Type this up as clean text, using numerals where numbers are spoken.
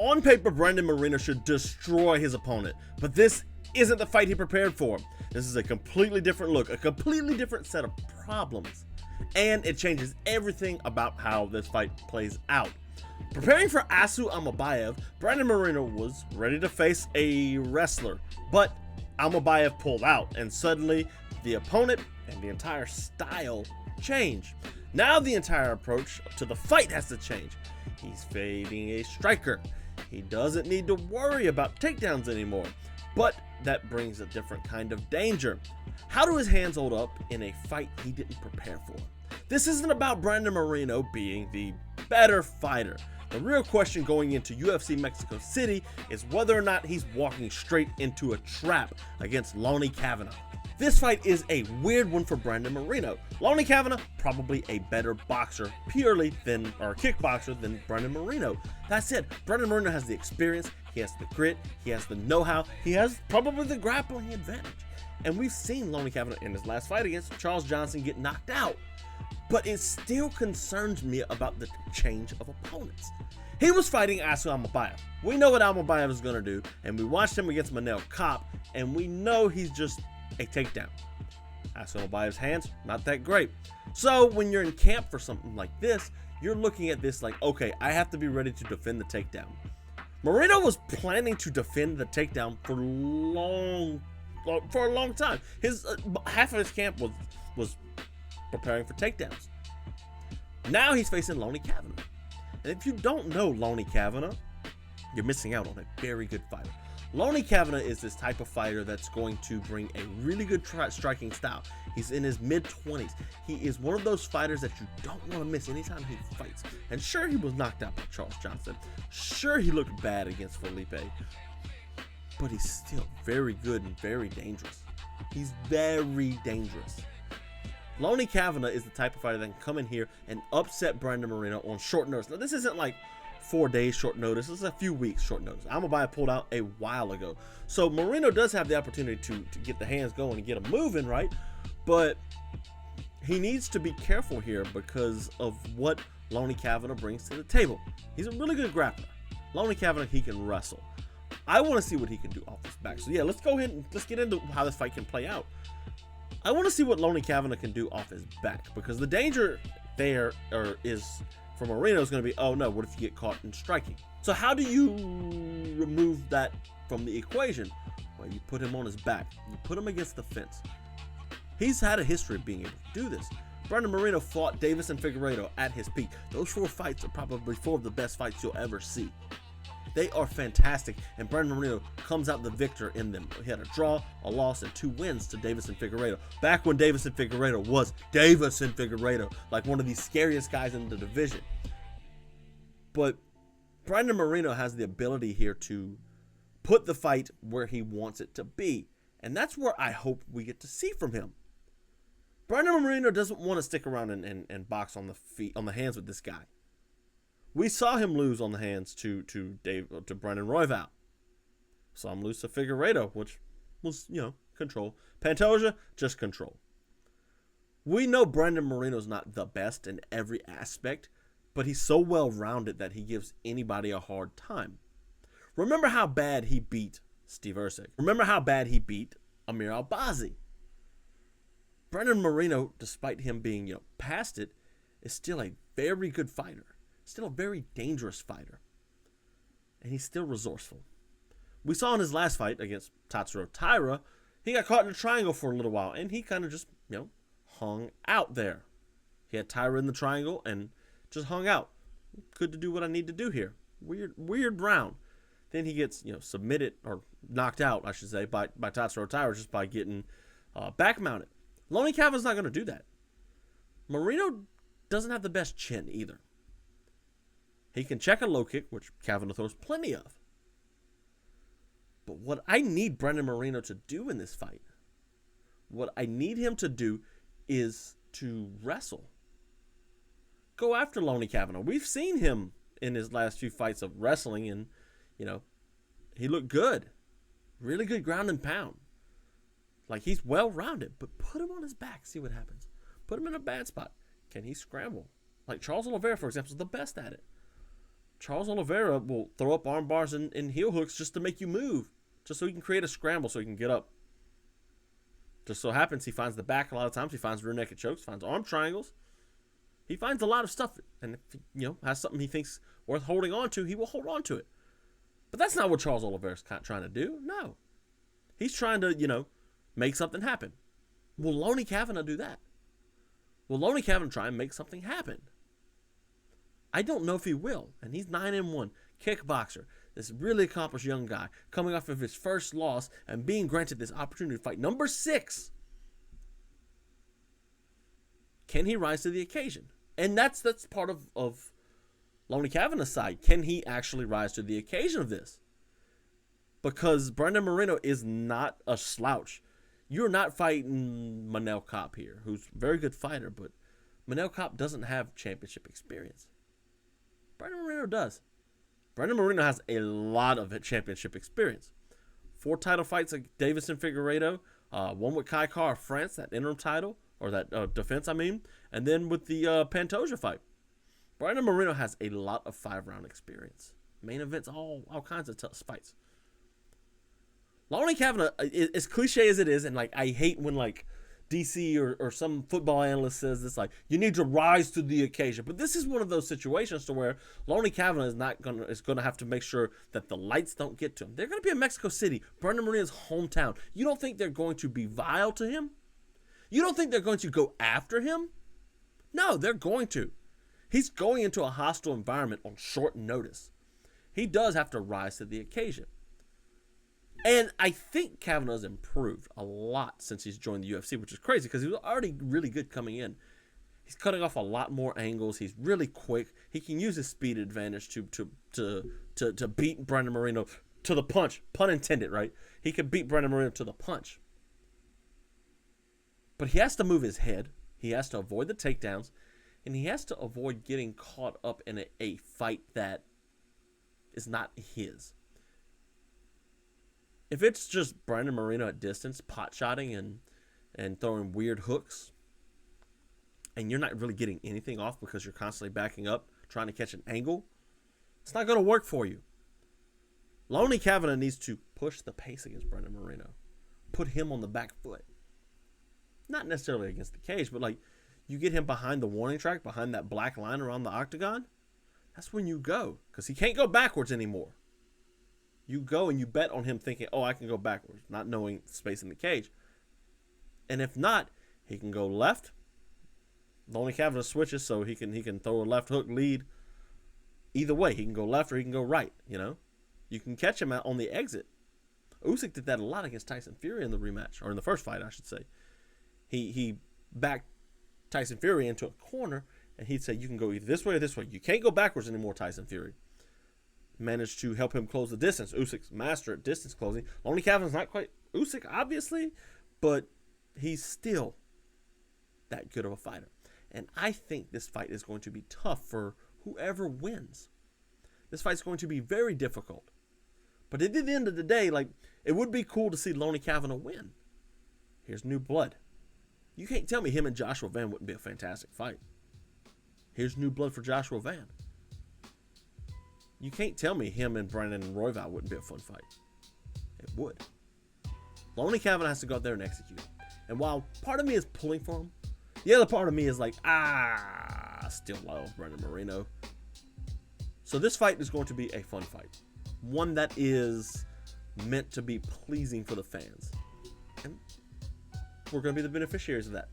On paper, Brandon Moreno should destroy his opponent, but this isn't the fight he prepared for. This is a completely different look, a completely different set of problems, and it changes everything about how this fight plays out. Preparing for Asu Almabayev, Brandon Moreno was ready to face a wrestler, but Almabayev pulled out, and suddenly the opponent and the entire style changed. Now the entire approach to the fight has to change. He's fading a striker. He doesn't need to worry about takedowns anymore, but that brings a different kind of danger. How do his hands hold up in a fight he didn't prepare for? This isn't about Brandon Moreno being the better fighter. The real question going into UFC Mexico City is whether or not he's walking straight into a trap against Lone'er Kavanagh. This fight is a weird one for Brandon Moreno. Lone'er Kavanagh, probably a better boxer kickboxer than Brandon Moreno. That said, Brandon Moreno has the experience, he has the grit, he has the know-how, he has probably the grappling advantage. And we've seen Lone'er Kavanagh in his last fight against Charles Johnson get knocked out. But it still concerns me about the change of opponents. He was fighting Asu Almabayev. We know what Almabayev is going to do, and we watched him against Lone'er Kavanagh, and we know he's just a takedown. Asu Almabayev's hands, not that great. So when you're in camp for something like this, you're looking at this like, okay, I have to be ready to defend the takedown. Moreno was planning to defend the takedown for a long time. Half of his camp was preparing for takedowns. Now he's facing Lone'er Kavanagh. And if you don't know Lone'er Kavanagh, you're missing out on a very good fighter. Lone'er Kavanagh is this type of fighter that's going to bring a really good striking style. He's in his mid-20s. He is one of those fighters that you don't want to miss anytime he fights. And sure, he was knocked out by Charles Johnson. Sure, he looked bad against Felipe. But he's still very good and very dangerous. He's very dangerous. Lone'er Kavanagh is the type of fighter that can come in here and upset Brandon Moreno on short notice. Now, this isn't like 4 days short notice. This is a few weeks short notice. Almabayev pulled out a while ago. So Moreno does have the opportunity to get the hands going and get them moving, right? But he needs to be careful here because of what Lone'er Kavanagh brings to the table. He's a really good grappler. Lone'er Kavanagh, he can wrestle. I want to see what he can do off his back. So yeah, let's go ahead and let's get into how this fight can play out. I want to see what Lone'er Kavanagh can do off his back, because the danger there is for Moreno is going to be, oh no, what if you get caught in striking? So how do you remove that from the equation? Well, you put him on his back. You put him against the fence. He's had a history of being able to do this. Brandon Moreno fought Davis and Figueiredo at his peak. Those 4 fights are probably 4 of the best fights you'll ever see. They are fantastic, and Brandon Moreno comes out the victor in them. He had a draw, a loss, and 2 wins to Davis and Figueiredo. Back when Davis and Figueiredo was Davis and Figueiredo, like one of the scariest guys in the division. But Brandon Moreno has the ability here to put the fight where he wants it to be, and that's where I hope we get to see from him. Brandon Moreno doesn't want to stick around and box on the hands with this guy. We saw him lose on the hands to Brandon Royval. Saw him lose to Figueiredo, which was, control. Pantoja, just control. We know Brandon Moreno's not the best in every aspect, but he's so well-rounded that he gives anybody a hard time. Remember how bad he beat Steve Erceg. Remember how bad he beat Amir Albazi. Brandon Moreno, despite him being, past it, is still a very good fighter. Still a very dangerous fighter. And he's still resourceful. We saw in his last fight against Tatsuro Taira, he got caught in a triangle for a little while, and he kind of just, hung out there. He had Taira in the triangle and just hung out. Good to do what I need to do here. Weird round. Then he gets, submitted, or knocked out, I should say, by Tatsuro Taira just by getting back mounted. Lone'er Kavanagh's not going to do that. Moreno doesn't have the best chin either. He can check a low kick, which Kavanagh throws plenty of. But what I need Brandon Moreno to do in this fight, what I need him to do is to wrestle. Go after Lone'er Kavanagh. We've seen him in his last few fights of wrestling, and, he looked good. Really good ground and pound. Like, he's well-rounded, but put him on his back, see what happens. Put him in a bad spot. Can he scramble? Like Charles Oliveira, for example, is the best at it. Charles Oliveira will throw up arm bars and heel hooks just to make you move, just so he can create a scramble so he can get up. Just so happens he finds the back a lot of times. He finds rear naked chokes, finds arm triangles. He finds a lot of stuff, and if he, has something he thinks worth holding on to, he will hold on to it. But that's not what Charles Oliveira's trying to do. No. He's trying to, make something happen. Will Lone'er Kavanagh do that? Will Lone'er Kavanagh try and make something happen? I don't know if he will. And he's 9-1, kickboxer. This really accomplished young guy coming off of his first loss and being granted this opportunity to fight number 6. Can he rise to the occasion? And that's part of Lone'er Kavanagh's side. Can he actually rise to the occasion of this? Because Brandon Moreno is not a slouch. You're not fighting Manel Kape here, who's a very good fighter, but Manel Kape doesn't have championship experience. Brandon Moreno does. Brandon Moreno has a lot of championship experience. 4 title fights like Davison Figueiredo, one with Kai Kara France, that interim title, or that defense, and then with the Pantoja fight. Brandon Moreno has a lot of 5-round experience. Main events, all kinds of tough fights. Lone'er Kavanagh, as cliche as it is, and I hate when DC or some football analyst says this, you need to rise to the occasion. But this is one of those situations to where Lone'er Kavanagh is gonna have to make sure that the lights don't get to him. They're gonna be in Mexico City, Brandon Moreno's hometown. You don't think they're going to be vile to him? You don't think they're going to go after him? No, they're going to. He's going into a hostile environment on short notice. He does have to rise to the occasion. And I think Kavanagh's improved a lot since he's joined the UFC, which is crazy because he was already really good coming in. He's cutting off a lot more angles. He's really quick. He can use his speed advantage to beat Brandon Moreno to the punch. Pun intended, right? He could beat Brandon Moreno to the punch. But he has to move his head. He has to avoid the takedowns. And he has to avoid getting caught up in a fight that is not his. If it's just Brandon Moreno at distance, pot-shotting and throwing weird hooks, and you're not really getting anything off because you're constantly backing up, trying to catch an angle, it's not going to work for you. Lone'er Kavanagh needs to push the pace against Brandon Moreno. Put him on the back foot. Not necessarily against the cage, but you get him behind the warning track, behind that black line around the octagon, that's when you go. Because he can't go backwards anymore. You go and you bet on him thinking, I can go backwards, not knowing space in the cage. And if not, he can go left. Lone'er Kavanagh switches so he can throw a left hook lead. Either way, he can go left or he can go right, You can catch him out on the exit. Usyk did that a lot against Tyson Fury in the rematch, or in the first fight, I should say. He backed Tyson Fury into a corner, and he'd say, you can go either this way or this way. You can't go backwards anymore, Tyson Fury. Managed to help him close the distance. Usyk's master at distance closing. Lone'er Kavanagh's not quite Usyk, obviously, but he's still that good of a fighter. And I think this fight is going to be tough for whoever wins. This fight's going to be very difficult. But at the end of the day, it would be cool to see Lone'er Kavanagh win. Here's new blood. You can't tell me him and Joshua Van wouldn't be a fantastic fight. Here's new blood for Joshua Van. You can't tell me him and Brandon Royval wouldn't be a fun fight. It would. Lone'er Kavanagh has to go out there and execute. And while part of me is pulling for him, the other part of me is still love Brandon Moreno. So this fight is going to be a fun fight. One that is meant to be pleasing for the fans. And we're going to be the beneficiaries of that.